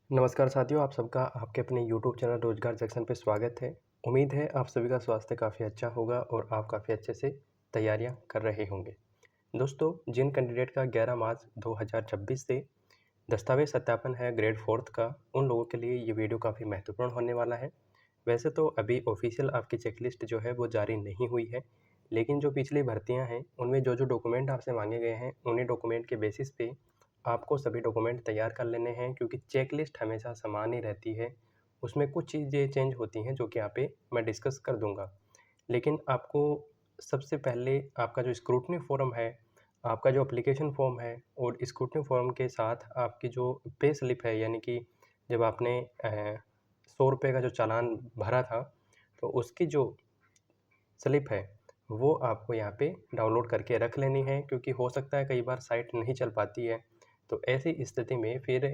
नमस्कार साथियों, आप सबका आपके अपने यूट्यूब चैनल रोजगार जंक्शन पे स्वागत है। उम्मीद है आप सभी का स्वास्थ्य काफ़ी अच्छा होगा और आप काफ़ी अच्छे से तैयारियां कर रहे होंगे। दोस्तों, जिन कैंडिडेट का 11 मार्च 2026 से दस्तावेज सत्यापन है ग्रेड 4th का, उन लोगों के लिए ये वीडियो काफ़ी महत्वपूर्ण होने वाला है। वैसे तो अभी ऑफिशियल आपकी चेकलिस्ट जो है वो जारी नहीं हुई है, लेकिन जो पिछली भर्तियाँ हैं उनमें जो डॉक्यूमेंट आपसे मांगे गए हैं उन्हीं डॉक्यूमेंट के बेसिस पे आपको सभी डॉक्यूमेंट तैयार कर लेने हैं, क्योंकि चेकलिस्ट हमेशा समान ही रहती है। उसमें कुछ चीज़ें चेंज होती हैं जो कि यहाँ पे मैं डिस्कस कर दूँगा। लेकिन आपको सबसे पहले आपका जो स्क्रूटनी फॉर्म है, आपका जो एप्लीकेशन फॉर्म है और स्क्रूटनी फॉर्म के साथ आपकी जो पे स्लिप है, यानी कि जब आपने 100 रुपये का जो चालान भरा था, तो उसकी जो स्लिप है वो आपको यहाँ पे डाउनलोड करके रख लेनी है, क्योंकि हो सकता है कई बार साइट नहीं चल पाती है। तो ऐसी स्थिति में फिर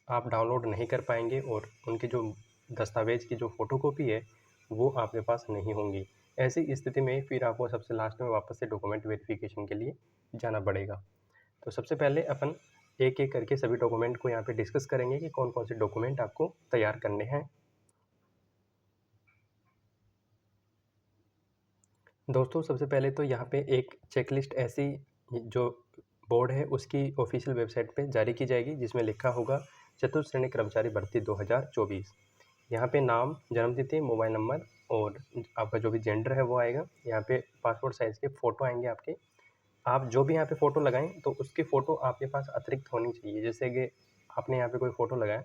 आप डाउनलोड नहीं कर पाएंगे और उनकी जो दस्तावेज़ की जो फ़ोटोकॉपी है वो आपके पास नहीं होंगी। ऐसी स्थिति में फिर आपको सबसे लास्ट में वापस से डॉक्यूमेंट वेरिफिकेशन के लिए जाना पड़ेगा। तो सबसे पहले अपन एक-एक करके सभी डॉक्यूमेंट को यहाँ पे डिस्कस करेंगे कि कौन-कौन से डॉक्यूमेंट आपको तैयार करने हैं। दोस्तों, सबसे पहले तो यहाँ पे एक चेकलिस्ट ऐसी जो बोर्ड है उसकी ऑफिशियल वेबसाइट पे जारी की जाएगी, जिसमें लिखा होगा चतुर्थ श्रेणी कर्मचारी भर्ती 2024। यहाँ पे नाम, जन्मतिथि, मोबाइल नंबर और आपका जो भी जेंडर है वो आएगा। यहाँ पे पासपोर्ट साइज़ के फ़ोटो आएंगे आपके। आप जो भी यहाँ पे फ़ोटो लगाएं तो उसकी फ़ोटो आपके पास अतिरिक्त होनी चाहिए। जैसे कि आपने यहाँ पे कोई फ़ोटो लगाया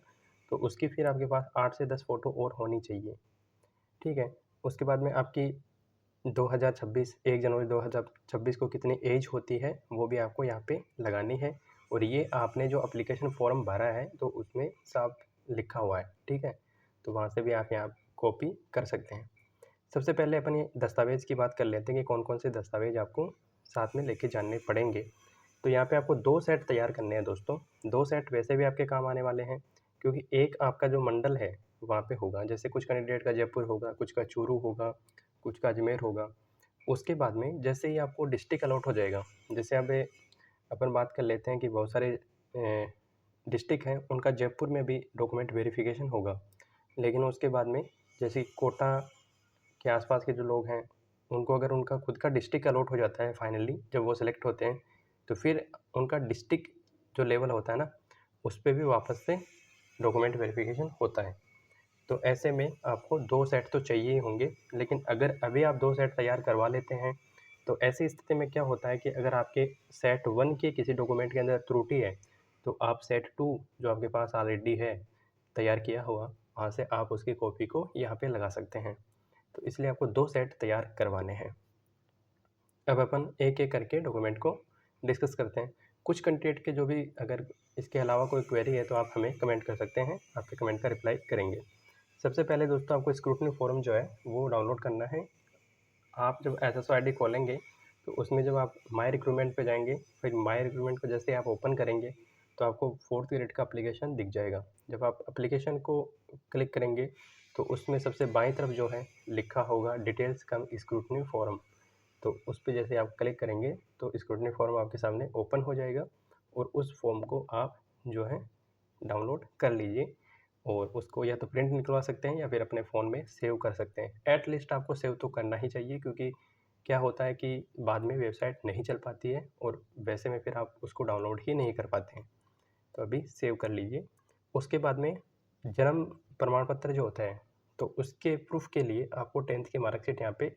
तो उसकी फिर आपके पास 8 से 10 फ़ोटो और होनी चाहिए। ठीक है। उसके बाद में आपकी 2026 1 जनवरी 2026 को कितनी एज होती है वो भी आपको यहाँ पे लगानी है, और ये आपने जो एप्लीकेशन फॉर्म भरा है तो उसमें साफ लिखा हुआ है। ठीक है, तो वहाँ से भी आप यहाँ कॉपी कर सकते हैं। सबसे पहले अपन ये दस्तावेज़ की बात कर लेते हैं कि कौन कौन से दस्तावेज आपको साथ में लेके जाने पड़ेंगे। तो यहाँ पे आपको 2 सेट तैयार करने हैं दोस्तों। 2 सेट वैसे भी आपके काम आने वाले हैं, क्योंकि एक आपका जो मंडल है वहाँ पे होगा। जैसे कुछ कैंडिडेट का जयपुर होगा, कुछ का चूरू होगा, कुछ का अजमेर होगा। उसके बाद में जैसे ही आपको डिस्ट्रिक्ट अलॉट हो जाएगा, जैसे अब अपन बात कर लेते हैं कि बहुत सारे डिस्ट्रिक्ट हैं, उनका जयपुर में भी डॉक्यूमेंट वेरिफिकेशन होगा। लेकिन उसके बाद में जैसे कोटा के आसपास के जो लोग हैं, उनको अगर उनका खुद का डिस्ट्रिक्ट अलॉट हो जाता है फाइनली, जब वो सिलेक्ट होते हैं, तो फिर उनका डिस्ट्रिक्ट जो लेवल होता है ना, उस पे भी वापस से डॉक्यूमेंट वेरिफिकेशन होता है। तो ऐसे में आपको 2 सेट तो चाहिए ही होंगे, लेकिन अगर अभी आप 2 सेट तैयार करवा लेते हैं, तो ऐसी स्थिति में क्या होता है कि अगर आपके सेट 1 के किसी डॉक्यूमेंट के अंदर त्रुटि है, तो आप सेट 2 जो आपके पास ऑलरेडी है, तैयार किया हुआ, वहाँ से आप उसकी कॉपी को यहाँ पे लगा सकते हैं। तो इसलिए आपको 2 सेट तैयार करवाने हैं। अब अपन एक-एक करके डॉक्यूमेंट को डिस्कस करते हैं। कुछ कैंडिडेट के जो भी अगर इसके अलावा कोई क्वेरी है तो आप हमें कमेंट कर सकते हैं, आपके कमेंट का रिप्लाई करेंगे। सबसे पहले दोस्तों आपको स्क्रूटनी फॉर्म जो है वो डाउनलोड करना है। आप जब एसएसओ आईडी खोलेंगे तो उसमें जब आप माय रिक्रूटमेंट पे जाएँगे, फिर माय रिक्रूटमेंट को जैसे आप ओपन करेंगे तो आपको 4th ग्रेड का एप्लीकेशन दिख जाएगा। जब आप एप्लीकेशन को क्लिक करेंगे तो उसमें सबसे बाईं तरफ जो है लिखा होगा डिटेल्स कम स्क्रूटनी फॉर्म। तो उस पे जैसे आप क्लिक करेंगे तो स्क्रूटनी फॉर्म आपके सामने ओपन हो जाएगा, और उस फॉर्म को आप जो है डाउनलोड कर लीजिए, और उसको या तो प्रिंट निकलवा सकते हैं या फिर अपने फ़ोन में सेव कर सकते हैं। एट लीस्ट आपको सेव तो करना ही चाहिए, क्योंकि क्या होता है कि बाद में वेबसाइट नहीं चल पाती है और वैसे में फिर आप उसको डाउनलोड ही नहीं कर पाते हैं। तो अभी सेव कर लीजिए। उसके बाद में जन्म प्रमाण पत्र जो होता है, तो उसके प्रूफ़ के लिए आपको 10th की मार्कशीट यहाँ पे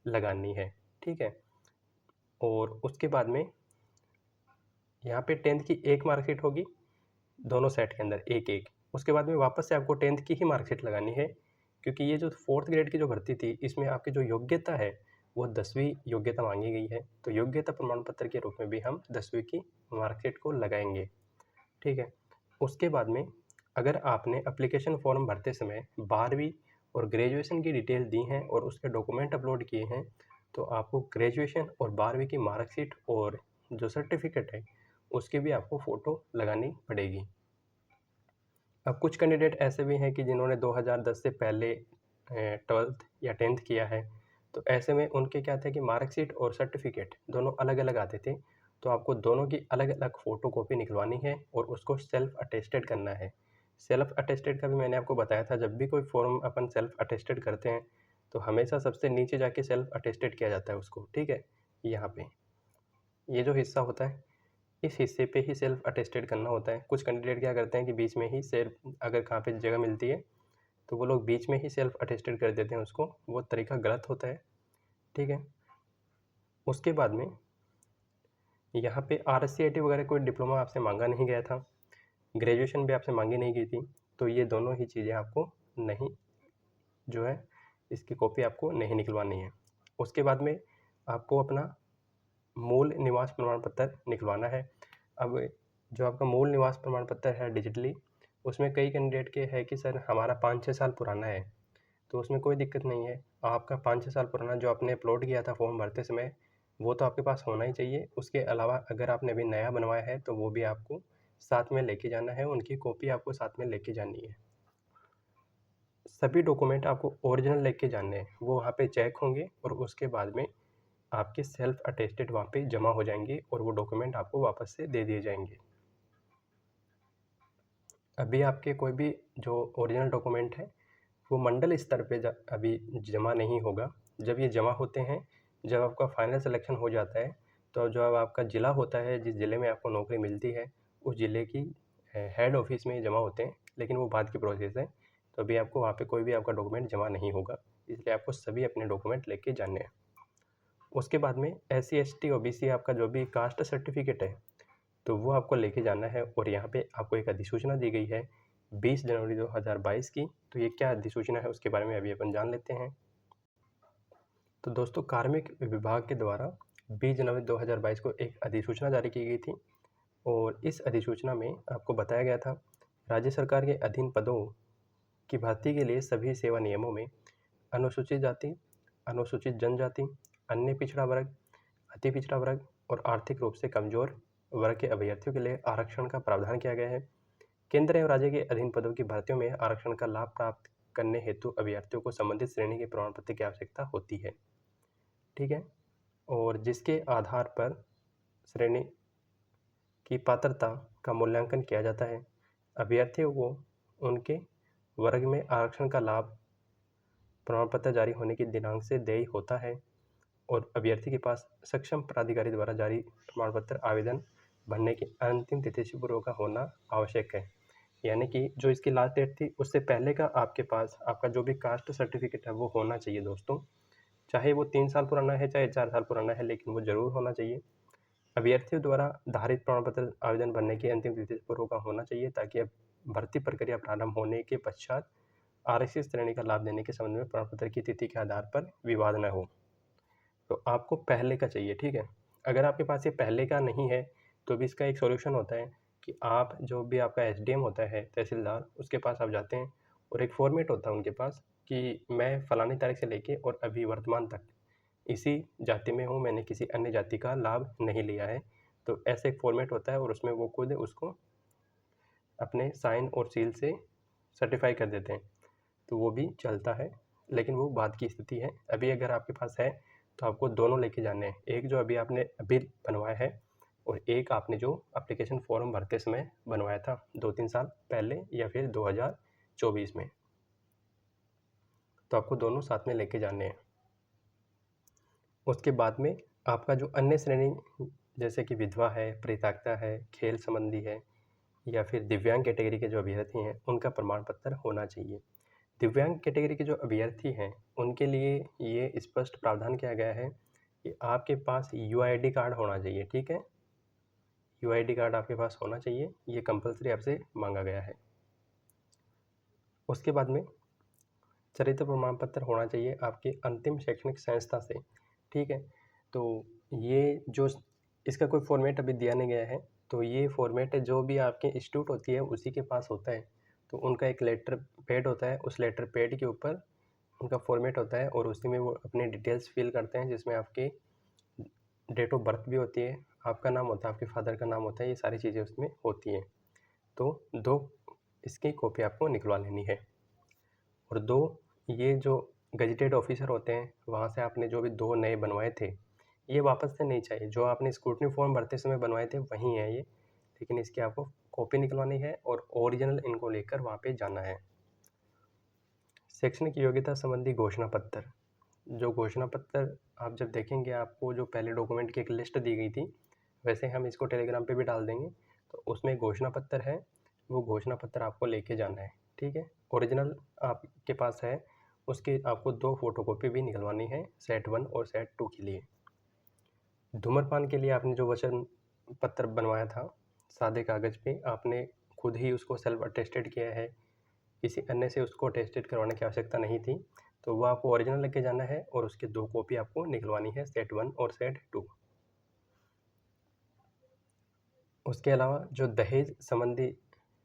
लगानी है। ठीक है? और उसके बाद में यहाँ पे 10th की एक मार्कशीट होगी, दोनों सेट के अंदर एक-एक। उसके बाद में वापस से आपको 10th की ही मार्कशीट लगानी है, क्योंकि ये जो 4th ग्रेड की जो भर्ती थी, इसमें आपकी जो योग्यता है, वो 10वीं योग्यता माँगी गई है। तो योग्यता प्रमाण पत्र के रूप में भी हम 10वीं की मार्कशीट को लगाएँगे। ठीक है? उसके बाद में अगर आपने एप्लीकेशन फॉर्म भरते समय 12वीं और ग्रेजुएशन की डिटेल दी हैं और उसके डॉक्यूमेंट अपलोड किए हैं, तो आपको ग्रेजुएशन और 12वीं की मार्कशीट और जो सर्टिफिकेट है, उसकी भी आपको फ़ोटो लगानी पड़ेगी। अब कुछ कैंडिडेट ऐसे भी हैं कि जिन्होंने 2010 से पहले 12th या 10th किया है, तो ऐसे में उनके क्या थे कि मार्कशीट और सर्टिफिकेट दोनों अलग-अलग आते थे। तो आपको दोनों की अलग-अलग फ़ोटोकॉपी निकलवानी है और उसको सेल्फ अटेस्टेड करना है। सेल्फ अटेस्टेड का भी मैंने आपको बताया था, जब भी कोई फॉर्म अपन सेल्फ अटेस्टेड करते हैं तो हमेशा सबसे नीचे जाके सेल्फ अटेस्टेड किया जाता है उसको, ठीक है। यहाँ पे ये जो हिस्सा होता है, इस हिस्से पे ही सेल्फ अटेस्टेड करना होता है। कुछ कैंडिडेट क्या करते हैं कि बीच में ही सेल्फ, अगर कहाँ पे जगह मिलती है तो वो लोग बीच में ही सेल्फ अटेस्टेड कर देते हैं उसको, वो तरीका गलत होता है, ठीक है। उसके बाद में यहाँ पे RSCIT वगैरह कोई डिप्लोमा आपसे मांगा नहीं गया था, ग्रेजुएशन भी आपसे मांगी नहीं गई थी, तो ये दोनों ही चीज़ें आपको नहीं, जो है इसकी कॉपी आपको नहीं निकलवानी है। उसके बाद में आपको अपना मूल निवास प्रमाण पत्र निकलवाना है। अब जो आपका मूल निवास प्रमाण पत्र है डिजिटली, उसमें कई कैंडिडेट के है कि सर हमारा 5-6 साल पुराना है, तो उसमें कोई दिक्कत नहीं है। आपका 5-6 साल पुराना जो आपने अपलोड किया था फॉर्म भरते समय, वो तो आपके पास होना ही चाहिए। उसके अलावा अगर आपने अभी नया बनवाया है तो वो भी आपको साथ में लेके जाना है, उनकी कॉपी आपको साथ में लेके जानी है। सभी डॉक्यूमेंट आपको ओरिजिनल लेके जाने हैं, वो वहाँ पे चेक होंगे और उसके बाद में आपके सेल्फ अटेस्टेड वहाँ पे जमा हो जाएंगे और वो डॉक्यूमेंट आपको वापस से दे दिए जाएंगे। अभी आपके कोई भी जो ओरिजिनल डॉक्यूमेंट है वो मंडल स्तर पे अभी जमा नहीं होगा। जब ये जमा होते हैं, जब आपका फाइनल सिलेक्शन हो जाता है, तो जो अब आपका ज़िला होता है, जिस ज़िले में आपको नौकरी मिलती है, उस ज़िले की हेड ऑफिस में जमा होते हैं, लेकिन वो बाद की प्रोसेस है। तो अभी आपको वहाँ पे कोई भी आपका डॉक्यूमेंट जमा नहीं होगा, इसलिए आपको सभी अपने डॉक्यूमेंट लेके जाने हैं। उसके बाद में SC ST OBC आपका जो भी कास्ट सर्टिफिकेट है, तो वो आपको लेके जाना है। और यहाँ पे आपको एक अधिसूचना दी गई है 20 जनवरी 2022 की। तो ये क्या अधिसूचना है उसके बारे में अभी अपन जान लेते हैं। तो दोस्तों, कार्मिक विभाग के द्वारा 20 जनवरी 2022 को एक अधिसूचना जारी की गई थी और इस अधिसूचना में आपको बताया गया था राज्य सरकार के अधीन पदों की भर्ती के लिए सभी सेवा नियमों में अनुसूचित जाति, अनुसूचित जनजाति, अन्य पिछड़ा वर्ग, अति पिछड़ा वर्ग और आर्थिक रूप से कमजोर वर्ग के अभ्यर्थियों के लिए आरक्षण का प्रावधान किया गया है। केंद्र एवं राज्य के अधीन पदों की भर्तियों में आरक्षण का लाभ प्राप्त करने हेतु अभ्यर्थियों को संबंधित श्रेणी के प्रमाण पत्र की आवश्यकता होती है, ठीक है। और जिसके आधार पर श्रेणी की पात्रता का मूल्यांकन किया जाता है। अभ्यर्थियों को उनके वर्ग में आरक्षण का लाभ प्रमाण पत्र जारी होने की दिनांक से देय होता है और अभ्यर्थी के पास सक्षम प्राधिकारी द्वारा जारी प्रमाण पत्र आवेदन भरने की अंतिम तिथि से पूर्व का होना आवश्यक है। यानी कि जो इसकी लास्ट डेट थी उससे पहले का आपके पास आपका जो भी कास्ट सर्टिफिकेट है वो होना चाहिए दोस्तों, चाहे वो 3 साल पुराना है चाहे 4 साल पुराना है, लेकिन वो जरूर होना चाहिए। अभ्यर्थियों द्वारा धारित प्रमाण पत्र आवेदन भरने की अंतिम तिथि से पूर्व का होना चाहिए, ताकि अब भर्ती प्रक्रिया प्रारंभ होने के पश्चात आरक्षित श्रेणी का लाभ देने के संबंध में प्रमाण पत्र की तिथि के आधार पर विवाद न हो। तो आपको पहले का चाहिए, ठीक है। अगर आपके पास ये पहले का नहीं है तो भी इसका एक सॉल्यूशन होता है कि आप जो भी आपका SDM होता है, तहसीलदार, उसके पास आप जाते हैं और एक फॉर्मेट होता है उनके पास कि मैं फलानी तारीख से लेके और अभी वर्तमान तक इसी जाति में हूँ, मैंने किसी अन्य जाति का लाभ नहीं लिया है। तो ऐसे एक फॉर्मेट होता है और उसमें वो खुद उसको अपने साइन और सील से सर्टिफाई कर देते हैं, तो वो भी चलता है, लेकिन वो बाद की स्थिति है। अभी अगर आपके पास है तो आपको दोनों लेके जाने हैं, एक जो अभी आपने अभी बनवाया है और एक आपने जो एप्लीकेशन फॉर्म भरते समय बनवाया था 2-3 साल पहले या फिर 2024 में, तो आपको दोनों साथ में लेके जाने हैं। उसके बाद में आपका जो अन्य श्रेणी जैसे कि विधवा है, परित्यक्ता है, खेल संबंधी है या फिर दिव्यांग कैटेगरी के जो अभ्यर्थी हैं, उनका प्रमाण पत्र होना चाहिए। दिव्यांग कैटेगरी के जो अभ्यर्थी हैं उनके लिए ये स्पष्ट प्रावधान किया गया है कि आपके पास UID कार्ड होना चाहिए, ठीक है। UID कार्ड आपके पास होना चाहिए, ये कंपलसरी आपसे मांगा गया है। उसके बाद में चरित्र प्रमाण पत्र होना चाहिए आपके अंतिम शैक्षणिक संस्था से, ठीक है। तो ये जो इसका कोई फॉर्मेट अभी दिया नहीं गया है, तो ये फॉर्मेट जो भी आपके इंस्टीट्यूट होती है उसी के पास होता है। तो उनका एक लेटर पैड होता है, उस लेटर पैड के ऊपर उनका फॉर्मेट होता है और उसी में वो अपनी डिटेल्स फिल करते हैं, जिसमें आपकी डेट ऑफ बर्थ भी होती है, आपका नाम होता है, आपके फादर का नाम होता है, ये सारी चीज़ें उसमें होती हैं। तो 2 इसकी कॉपी आपको निकलवा लेनी है। और 2 ये जो गजेटेड ऑफिसर होते हैं वहाँ से आपने जो भी 2 नए बनवाए थे, ये वापस से नहीं चाहिए। जो आपने स्क्रूटनी फॉर्म भरते समय बनवाए थे वही हैं ये, लेकिन इसकी आपको कॉपी निकलवानी है और ओरिजिनल इनको लेकर वहाँ पे जाना है। शैक्षणिक योग्यता संबंधी घोषणा पत्र। जो घोषणा पत्र आप जब देखेंगे, आपको जो पहले डॉक्यूमेंट की एक लिस्ट दी गई थी, वैसे हम इसको टेलीग्राम पे भी डाल देंगे। तो उसमें घोषणा पत्र है, वो घोषणा पत्र आपको लेके जाना है, ठीक है। ओरिजिनल आपके पास है, उसके आपको 2 फोटोकॉपी भी निकलवानी है, सेट 1 और सेट 2 के लिए। धूम्रपान के लिए आपने जो वचन पत्र बनवाया था सादे कागज़ पे, आपने खुद ही उसको सेल्फ अटेस्टेड किया है, किसी अन्य से उसको अटेस्टेड करवाने की आवश्यकता नहीं थी। तो वो आपको ओरिजिनल लेके जाना है और उसकी 2 कॉपी आपको निकलवानी है, सेट 1 और सेट 2। उसके अलावा जो दहेज संबंधी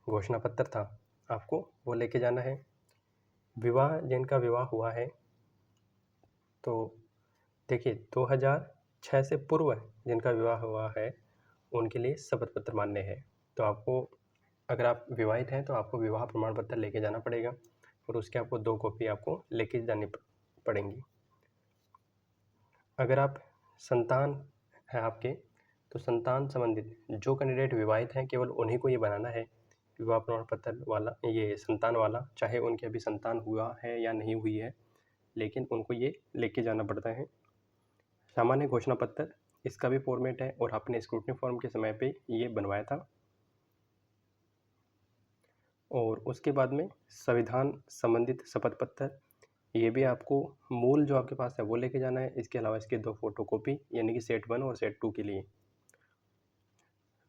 घोषणा पत्र था, आपको वो लेके जाना है। विवाह, जिनका विवाह हुआ है, तो देखिए 2006 से पूर्व जिनका विवाह हुआ है, उनके लिए शपथ पत्र मान्य है। तो आपको, अगर आप विवाहित हैं तो आपको विवाह प्रमाण पत्र लेके जाना पड़ेगा और उसके आपको 2 कॉपी आपको लेके जानी पड़ेंगी। अगर आप संतान है आपके, तो संतान संबंधित जो कैंडिडेट विवाहित हैं, केवल उन्हीं को ये बनाना है विवाह प्रमाण पत्र वाला, ये संतान वाला, चाहे उनके अभी संतान हुआ है या नहीं हुई है, लेकिन उनको ये लेके जाना पड़ता है। सामान्य घोषणा पत्र, इसका भी फॉर्मेट है और आपने स्क्रूटनी फॉर्म के समय पे ये बनवाया था। और उसके बाद में संविधान संबंधित शपथ पत्र, ये भी आपको मूल जो आपके पास है वो लेके जाना है। इसके अलावा इसके 2 फोटोकॉपी, यानी कि सेट 1 और सेट 2 के लिए।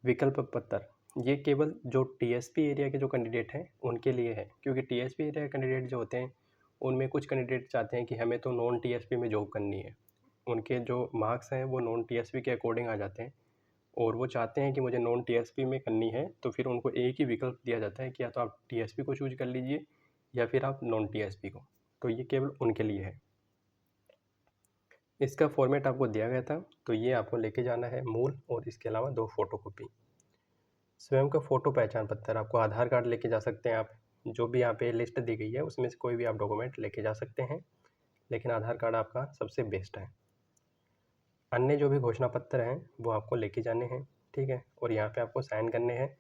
विकल्प पत्र, ये केवल जो टीएसपी एरिया के जो कैंडिडेट हैं उनके लिए है, क्योंकि टीएसपी एरिया कैंडिडेट जो होते हैं, उनमें कुछ कैंडिडेट चाहते हैं कि हमें तो नॉन टीएसपी में जॉब करनी है। उनके जो मार्क्स हैं वो नॉन टीएसपी के अकॉर्डिंग आ जाते हैं और वो चाहते हैं कि मुझे नॉन टीएसपी में करनी है, तो फिर उनको एक ही विकल्प दिया जाता है कि या तो आप टीएसपी को चूज कर लीजिए या फिर आप नॉन टीएसपी को। तो ये केवल उनके लिए है। इसका फॉर्मेट आपको दिया गया था, तो ये आपको लेके जाना है मूल और इसके अलावा 2 फोटोकॉपी। स्वयं का फ़ोटो पहचान पत्र, आपको आधार कार्ड लेके जा सकते हैं आप, जो भी यहाँ पे लिस्ट दी गई है उसमें से कोई भी आप डॉक्यूमेंट लेके जा सकते हैं, लेकिन आधार कार्ड आपका सबसे बेस्ट है। अन्य जो भी घोषणा पत्र हैं वो आपको लेके जाने हैं, ठीक है, और यहाँ पे आपको साइन करने हैं।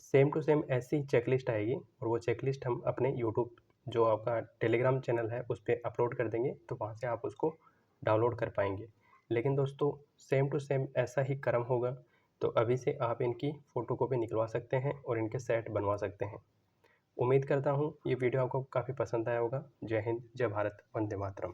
सेम टू सेम ऐसी चेकलिस्ट आएगी और वो चेकलिस्ट हम अपने यूट्यूब, जो आपका टेलीग्राम चैनल है, उस पर अपलोड कर देंगे, तो वहाँ से आप उसको डाउनलोड कर पाएंगे। लेकिन दोस्तों, सेम टू सेम ऐसा ही क्रम होगा, तो अभी से आप इनकी फ़ोटोकॉपी निकलवा सकते हैं और इनके सेट बनवा सकते हैं। उम्मीद करता हूँ ये वीडियो आपको काफ़ी पसंद आया होगा। जय हिंद, जय भारत, वंदे मातरम।